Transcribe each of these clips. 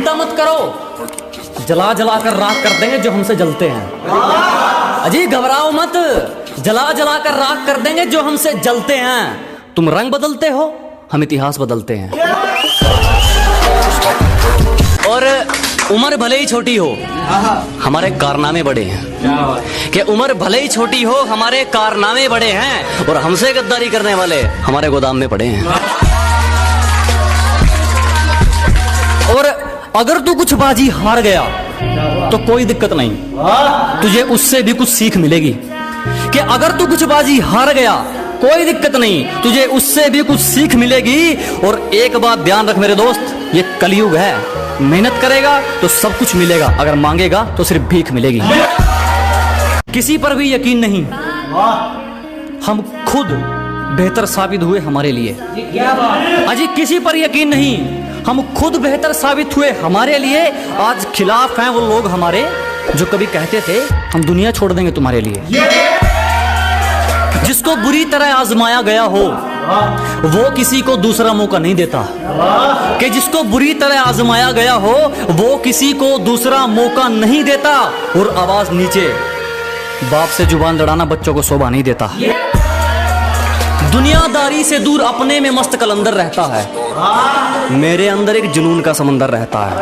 चिंता मत करो, जला जला कर राख कर देंगे जो हमसे जलते हैं। अजी घबराओ मत, जला जला कर राख कर देंगे जो हमसे जलते हैं। तुम रंग बदलते हो, हम इतिहास बदलते हैं। और उम्र भले ही छोटी हो, हमारे कारनामे बड़े हैं। कि उम्र भले ही छोटी हो, हमारे कारनामे बड़े हैं। और हमसे गद्दारी करने वाले हमारे गोदाम में पड़े हैं। और अगर तू कुछ बाजी हार गया तो कोई दिक्कत नहीं, तुझे उससे भी कुछ सीख मिलेगी। कि अगर तू कुछ बाजी हार गया कोई दिक्कत नहीं, तुझे उससे भी कुछ सीख मिलेगी। और एक बात ध्यान रख मेरे दोस्त, ये कलयुग है, मेहनत करेगा तो सब कुछ मिलेगा, अगर मांगेगा तो सिर्फ भीख मिलेगी। किसी पर भी यकीन नहीं, हम खुद बेहतर साबित हुए हमारे लिए। अजी किसी पर यकीन नहीं, हम खुद बेहतर साबित हुए हमारे लिए। आज खिलाफ हैं वो लोग हमारे जो कभी कहते थे हम दुनिया छोड़ देंगे तुम्हारे लिए। जिसको बुरी तरह आजमाया गया हो वो किसी को दूसरा मौका नहीं देता। कि जिसको बुरी तरह आजमाया गया हो वो किसी को दूसरा मौका नहीं देता। और आवाज नीचे, बाप से जुबान लड़ाना बच्चों को शोभा नहीं देता। दुनियादारी से दूर अपने में मस्त कलंदर रहता है, मेरे अंदर एक जुनून का समंदर रहता है।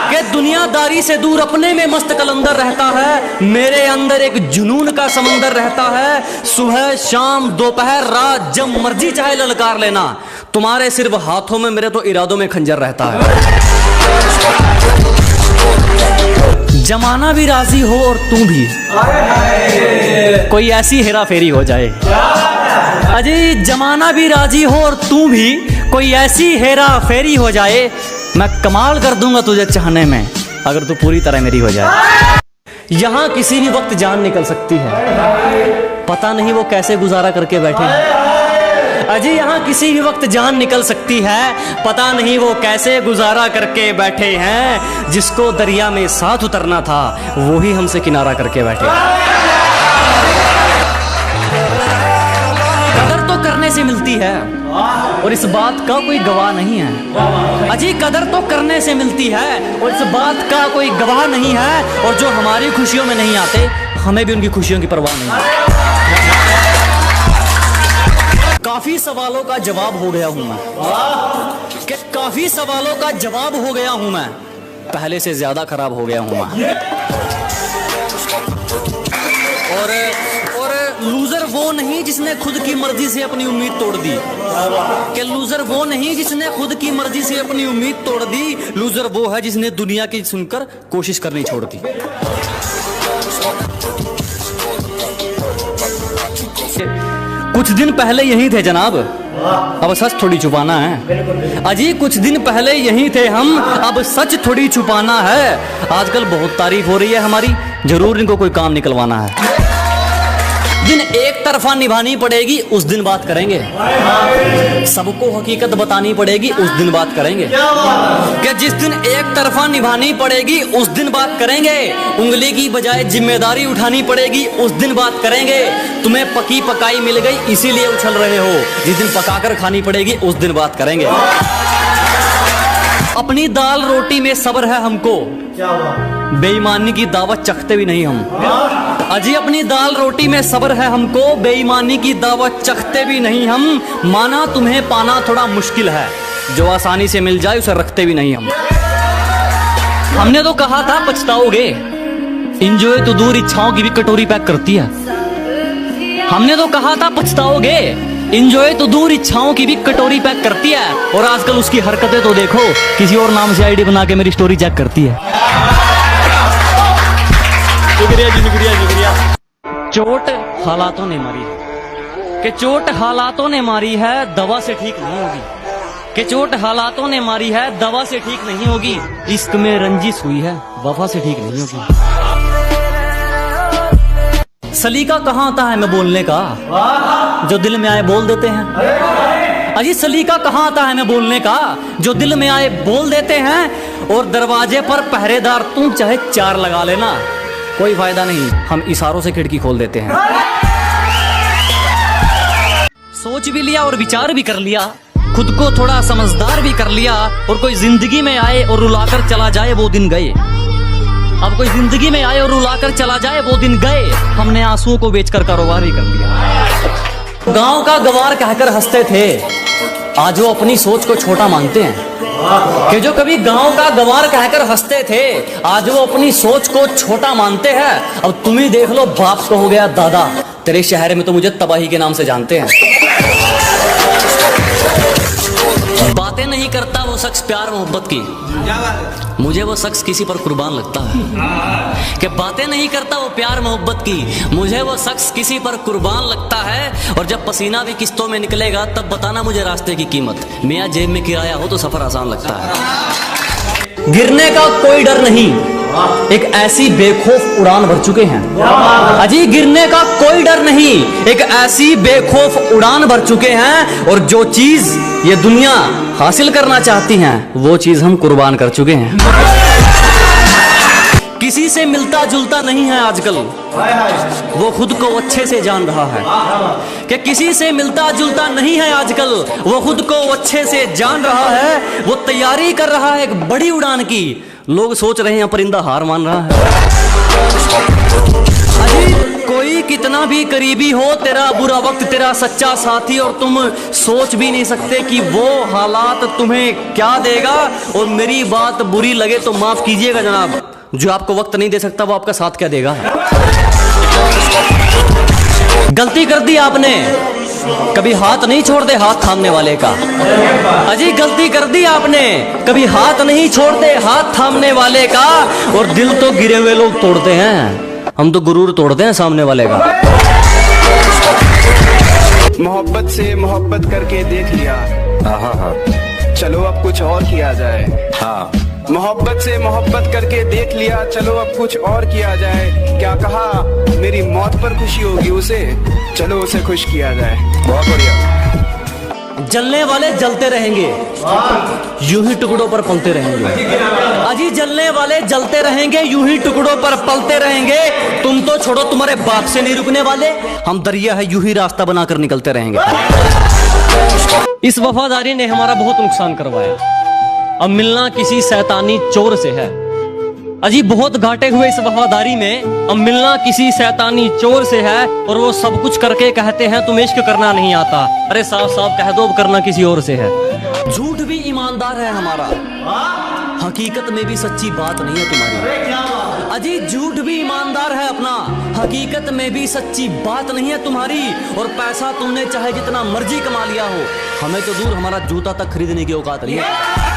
कि दुनियादारी से दूर अपने में मस्त कलंदर रहता है, मेरे अंदर एक जुनून का समंदर रहता है। सुबह शाम दोपहर रात जब मर्जी चाहे ललकार लेना, तुम्हारे सिर्फ हाथों में, मेरे तो इरादों में खंजर रहता है। जमाना भी राजी हो और तू भी, कोई ऐसी हेरा फेरी हो जाए। अजी जमाना भी राजी हो और तू भी, कोई ऐसी हेरा फेरी हो जाए। मैं कमाल कर दूंगा तुझे चाहने में, अगर तू पूरी तरह मेरी हो जाए। यहां किसी भी वक्त जान निकल सकती है, पता नहीं वो कैसे गुजारा करके बैठे हैं। अजी यहां किसी भी वक्त जान निकल सकती है, पता नहीं वो कैसे गुजारा करके बैठे हैं। जिसको दरिया में साथ उतरना था वो ही हमसे किनारा करके बैठे। कदर तो करने से मिलती है और इस बात का कोई गवाह नहीं है। अजी कदर तो करने से मिलती है और इस बात का कोई गवाह नहीं है। और जो हमारी खुशियों में नहीं आते, हमें भी उनकी खुशियों की परवाह नहीं है। काफी सवालों का जवाब हो गया हूं मैं, कि काफी सवालों का जवाब हो गया हूं मैं, पहले से ज्यादा खराब हो गया हूं मैं। और लूजर वो नहीं जिसने खुद की मर्जी से अपनी उम्मीद तोड़ दी। कि लूजर वो नहीं जिसने खुद की मर्जी से अपनी उम्मीद तोड़ दी, लूजर वो है जिसने दुनिया की सुनकर कोशिश करनी छोड़ दी। कुछ दिन पहले यही थे जनाब, अब सच थोड़ी छुपाना है। अजी कुछ दिन पहले यही थे हम, अब सच थोड़ी छुपाना है। आजकल बहुत तारीफ हो रही है हमारी, जरूर इनको कोई काम निकलवाना है। दिन एक तरफा निभानी पड़ेगी, उस दिन बात करेंगे। सबको हकीकत बतानी पड़ेगी, उस दिन बात करेंगे। कि जिस दिन एक तरफा निभानी पड़ेगी उस दिन बात करेंगे। उंगली की बजाय जिम्मेदारी उठानी पड़ेगी, उस दिन बात करेंगे। तुम्हें पकी पकाई मिल गई इसीलिए उछल रहे हो, जिस दिन पकाकर खानी पड़ेगी उस दिन बात करेंगे। अपनी दाल रोटी में सब्र है हमको, बेईमानी की दावत चखते भी नहीं हम। अजी अपनी दाल रोटी में सब्र है हमको, बेईमानी की दावत चखते भी नहीं हम। माना तुम्हें पाना थोड़ा मुश्किल है, जो आसानी से मिल जाए उसे रखते भी नहीं हम। हमने तो कहा था पछताओगे, इंजॉय तो दूर इच्छाओं की भी कटोरी पैक करती है। हमने तो कहा था पछताओगे, इंजॉय तो दूर इच्छाओं की भी कटोरी पैक करती है। और आजकल उसकी हरकतें तो देखो, किसी और नाम से आईडी बना के मेरी स्टोरी चेक करती है। शुक्रिया जी, शुक्रिया। चोट हालातों ने मारी है, कि चोट हालातों ने मारी है, दवा से ठीक नहीं होगी। कि चोट हालातों ने मारी है, दवा से ठीक नहीं होगी। इश्क में रंजिश हुई है, वफा से ठीक नहीं होगी। सलीका कहाँ आता है मैं बोलने का, जो दिल में आए बोल देते हैं। अजी सलीका कहाँ आता है मैं बोलने का, जो दिल में आए बोल देते हैं। और दरवाजे पर पहरेदार तुम चाहे 4 लगा लेना, कोई फायदा नहीं, हम इशारों से खिड़की खोल देते हैं। सोच भी लिया और विचार भी कर लिया, खुद को थोड़ा समझदार भी कर लिया और कोई जिंदगी में आए और रुलाकर चला जाए वो दिन गए। अब कोई जिंदगी में आए और रुलाकर चला जाए वो दिन गए। हमने आंसुओं को बेचकर कारोबार ही कर लिया। गांव का गंवार कहकर हंसते थे, आज वो अपनी सोच को छोटा मानते हैं। कि जो कभी गांव का गंवार कहकर हंसते थे, आज वो अपनी सोच को छोटा मानते हैं। अब तुम ही देख लो, बाप को हो गया दादा। तेरे शहर में तो मुझे तबाही के नाम से जानते हैं। बातें नहीं करता वो शख्स प्यार मोहब्बत की, मुझे वो शख्स किसी पर कुर्बान लगता है। कि बातें नहीं करता वो प्यार मोहब्बत की, मुझे वो शख्स किसी पर कुर्बान लगता है। और जब पसीना भी किस्तों में निकलेगा तब बताना मुझे रास्ते की कीमत। मियाँ जेब में किराया हो तो सफर आसान लगता है। गिरने का कोई डर नहीं, एक ऐसी बेखौफ उड़ान भर चुके हैं। अजी गिरने का कोई डर नहीं, एक ऐसी बेखौफ उड़ान भर चुके हैं। और जो चीज ये दुनिया हासिल करना चाहती हैं वो चीज हम कुर्बान कर चुके हैं। किसी से मिलता जुलता नहीं है आजकल, वो खुद को अच्छे से जान रहा है। कि किसी से मिलता जुलता नहीं है आजकल, वो खुद को अच्छे से जान रहा है। वो तैयारी कर रहा है एक बड़ी उड़ान की। लोग सोच रहे हैं परिंदा हार मान रहा है। अजी कोई कितना भी करीबी हो, तेरा बुरा वक्त तेरा सच्चा साथी, और तुम सोच भी नहीं सकते कि वो हालात तुम्हें क्या देगा। और मेरी बात बुरी लगे तो माफ कीजिएगा जनाब, जो आपको वक्त नहीं दे सकता वो आपका साथ क्या देगा। गलती कर दी आपने, कभी हाथ नहीं छोड़ते हाथ थामने वाले का। अजी गलती कर दी आपने, कभी हाथ नहीं छोड़ते हाथ थामने वाले का। और दिल तो गिरे हुए लोग तोड़ते हैं, हम तो गुरूर तोड़ते हैं सामने वाले का। मोहब्बत से मोहब्बत करके देख लिया, चलो अब कुछ और किया जाए। हाँ, मोहब्बत से मोहब्बत करके देख लिया, चलो अब कुछ और किया जाए। क्या कहा, मेरी मौत पर खुशी होगी उसे, चलो उसे खुश किया जाए। बहुत बढ़िया। जलने वाले जलते रहेंगे, यूं ही टुकड़ों पर पलते रहेंगे। अजी जलने वाले जलते रहेंगे, यूं ही टुकड़ों पर पलते रहेंगे। तुम तो छोड़ो, तुम्हारे बाप से नहीं रुकने वाले, हम दरिया है यूं ही रास्ता बनाकर निकलते रहेंगे। इस वफादारी ने हमारा बहुत नुकसान करवाया, अब मिलना किसी शैतानी चोर से है। अजी बहुत घाटे हुए इस वफादारी में, अब मिलना किसी शैतानी चोर से है। और वो सब कुछ करके कहते हैं तुम्हें इश्क करना नहीं आता। अरे साफ साफ कह दो अब करना किसी और से है। झूठ भी ईमानदार है हमारा, हकीकत में भी सच्ची बात नहीं है तुम्हारी। अजी झूठ भी ईमानदार है अपना, हकीकत में भी सच्ची बात नहीं है तुम्हारी। और पैसा तुमने चाहे जितना मर्जी कमा लिया हो, हमें तो दूर हमारा जूता तक खरीदने की औकात नहीं है।